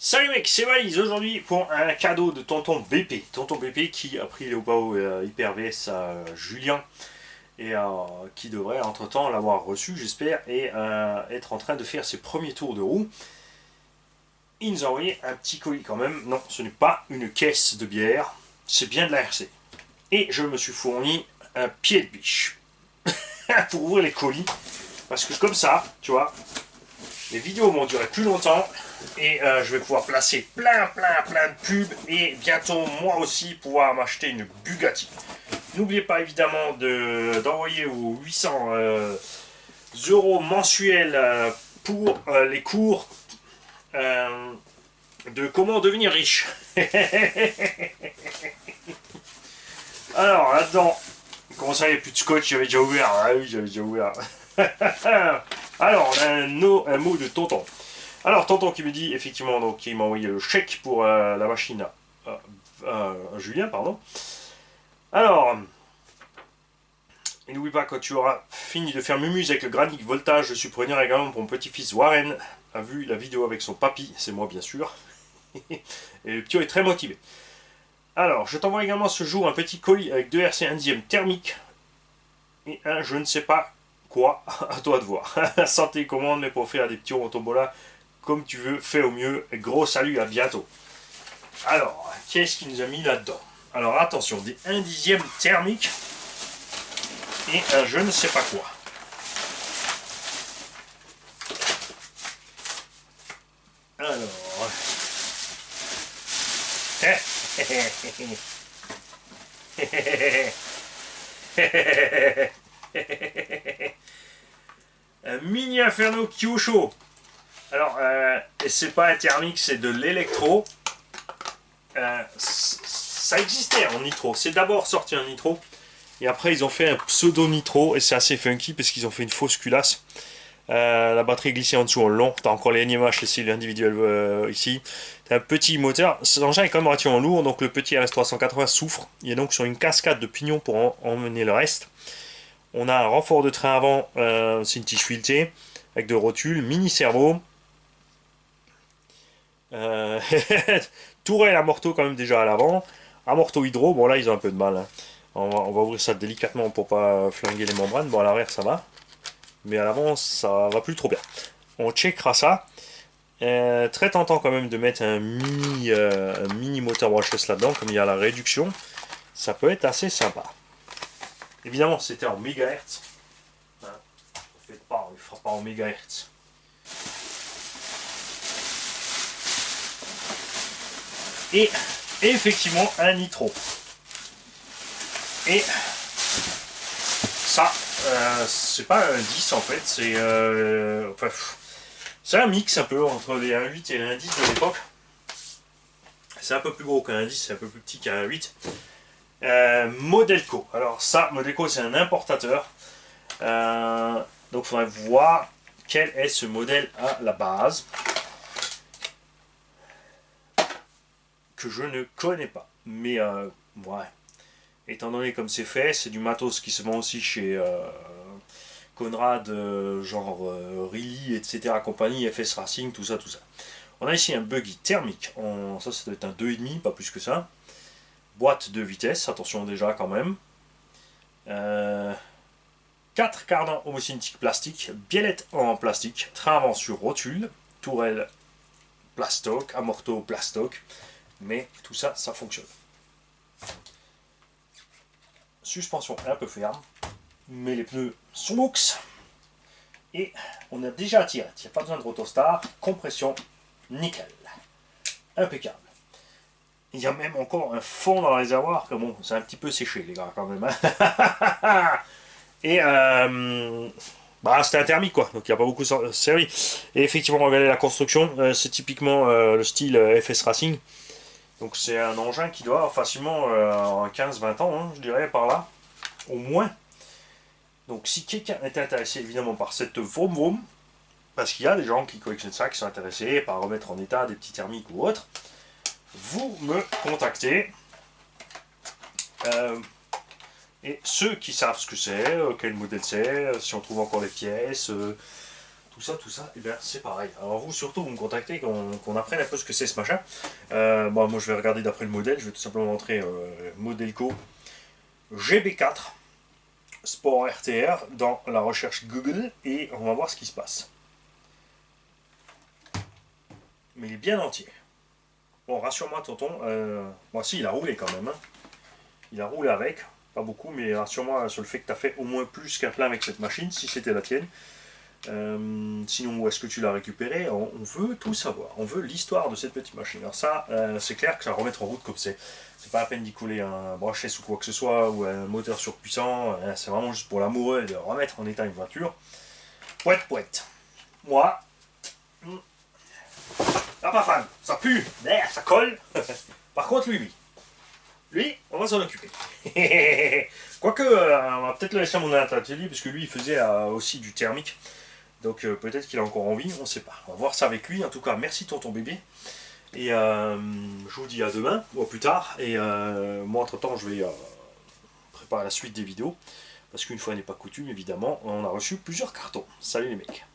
Salut mec, c'est Valise aujourd'hui pour un cadeau de tonton BP. Tonton BP qui a pris le Opao Hyper VS à Julien et qui devrait entre temps l'avoir reçu, j'espère, et être en train de faire ses premiers tours de roue. Il nous a envoyé un petit colis quand même. Non, ce n'est pas une caisse de bière, c'est bien de la RC. Et je me suis fourni un pied de biche pour ouvrir les colis. Parce que comme ça, tu vois, les vidéos vont durer plus longtemps et je vais pouvoir placer plein de pubs et bientôt moi aussi pouvoir m'acheter une Bugatti. N'oubliez pas évidemment d'envoyer vos 800 euros mensuels pour les cours de comment devenir riche. Alors là-dedans, comment ça, il n'y a plus de scotch, j'avais déjà ouvert. Ah oui, j'avais déjà ouvert. Alors, on a un mot de tonton. Alors, tonton qui me dit, effectivement, donc, il m'a envoyé le chèque pour la machine à Julien, pardon. Alors, et n'oublie pas, quand tu auras fini de faire mumuse avec le granic voltage, je suis preneur également pour mon petit-fils Warren, a vu la vidéo avec son papy, c'est moi bien sûr. Et le petit est très motivé. Alors, je t'envoie également ce jour un petit colis avec 2 RC 1 dixième thermique et un je ne sais pas quoi, à toi de voir. Santé commande, mais pour faire des petits ronds tombola, comme tu veux, fais au mieux. Gros salut, à bientôt. Alors, qu'est-ce qu'il nous a mis là-dedans? Alors attention, des 1 dixième thermique et un je ne sais pas quoi. Alors... un mini Inferno Kyusho. Alors, c'est pas un thermique, c'est de l'électro. Ça existait en nitro. C'est d'abord sorti en nitro. Et après, ils ont fait un pseudo nitro. Et c'est assez funky parce qu'ils ont fait une fausse culasse. La batterie est glissée en dessous en long. T'as encore les NMH ici, l'individuel ici. T'as un petit moteur. Cet engin est quand même relativement lourd. Donc le petit RS380 souffre. Il est donc sur une cascade de pignons pour emmener le reste. On a un renfort de train avant. C'est une tige filetée. Avec de rotules. Mini servo. Tourelle à morteau quand même déjà à l'avant. À morteau hydro, bon là ils ont un peu de mal. Hein. On va ouvrir ça délicatement pour pas flinguer les membranes. Bon à l'arrière ça va. Mais à l'avant ça va plus trop bien. On checkera ça. Très tentant quand même de mettre un mini moteur brushless là-dedans, comme il y a la réduction. Ça peut être assez sympa. Évidemment c'était en mégahertz. Hein. On ne fera pas en mégahertz. Et effectivement un nitro. Et ça, c'est pas un 10 en fait, c'est enfin, c'est un mix un peu entre les 1.8 et les 1.10 de l'époque. C'est un peu plus gros qu'un 1.10, c'est un peu plus petit qu'un 1.8. Modelco. Alors ça, Modelco c'est un importateur. Donc il faudrait voir quel est ce modèle à la base. Que je ne connais pas. Mais ouais. Étant donné comme c'est fait, c'est du matos qui se vend aussi chez Conrad, genre Riley, etc. compagnie, FS Racing, tout ça, tout ça. On a ici un buggy thermique. Ça doit être un 2,5, pas plus que ça. Boîte de vitesse, attention déjà quand même. 4 cardans homocynétiques plastique, biellette en plastique, train avant sur rotule, tourelle plastoc, amorto plastoc. Mais tout ça, ça fonctionne. Suspension un peu ferme, mais les pneus sont moux. Et on a déjà tiré, il n'y a pas besoin de rotostar, compression, nickel. Impeccable. Il y a même encore un fond dans le réservoir, que bon, c'est un petit peu séché les gars quand même. Hein. Et bah, c'était un thermique quoi, donc il n'y a pas beaucoup servi. Et effectivement, regardez la construction, c'est typiquement le style FS Racing. Donc c'est un engin qui doit avoir facilement 15-20 ans, hein, je dirais, par là, au moins. Donc si quelqu'un est intéressé évidemment par cette vroom vroom, parce qu'il y a des gens qui collectionnent ça, qui sont intéressés par remettre en état des petits thermiques ou autres, vous me contactez. Et ceux qui savent ce que c'est, quel modèle c'est, si on trouve encore des pièces, tout ça, et bien c'est pareil. Alors vous surtout vous me contactez, qu'on apprenne un peu ce que c'est ce machin. Bon, moi je vais regarder d'après le modèle, je vais tout simplement montrer Modelco GB4 Sport RTR dans la recherche Google et on va voir ce qui se passe. Mais il est bien entier. Bon, rassure-moi tonton, bon si il a roulé quand même, hein. Il a roulé avec, pas beaucoup, mais rassure-moi sur le fait que tu as fait au moins plus qu'un plein avec cette machine, si c'était la tienne. Sinon, où est-ce que tu l'as récupéré? On veut tout savoir, on veut l'histoire de cette petite machine. Alors ça, c'est clair que ça va remettre en route comme c'est. C'est pas la peine d'y couler un brushless ou quoi que ce soit, ou un moteur surpuissant, c'est vraiment juste pour l'amoureux de remettre en état une voiture. Pouette, pouette. Moi, ah, pas fan, ça pue, merde, ça colle. Par contre, lui, on va s'en occuper. Quoique, on va peut-être le laisser à mon atelier, parce que lui, il faisait aussi du thermique. Donc peut-être qu'il a encore envie, on ne sait pas. On va voir ça avec lui. En tout cas, merci tonton bébé. Et je vous dis à demain, ou à plus tard. Et moi, entre-temps, je vais préparer la suite des vidéos. Parce qu'une fois n'est pas coutume, évidemment, on a reçu plusieurs cartons. Salut les mecs.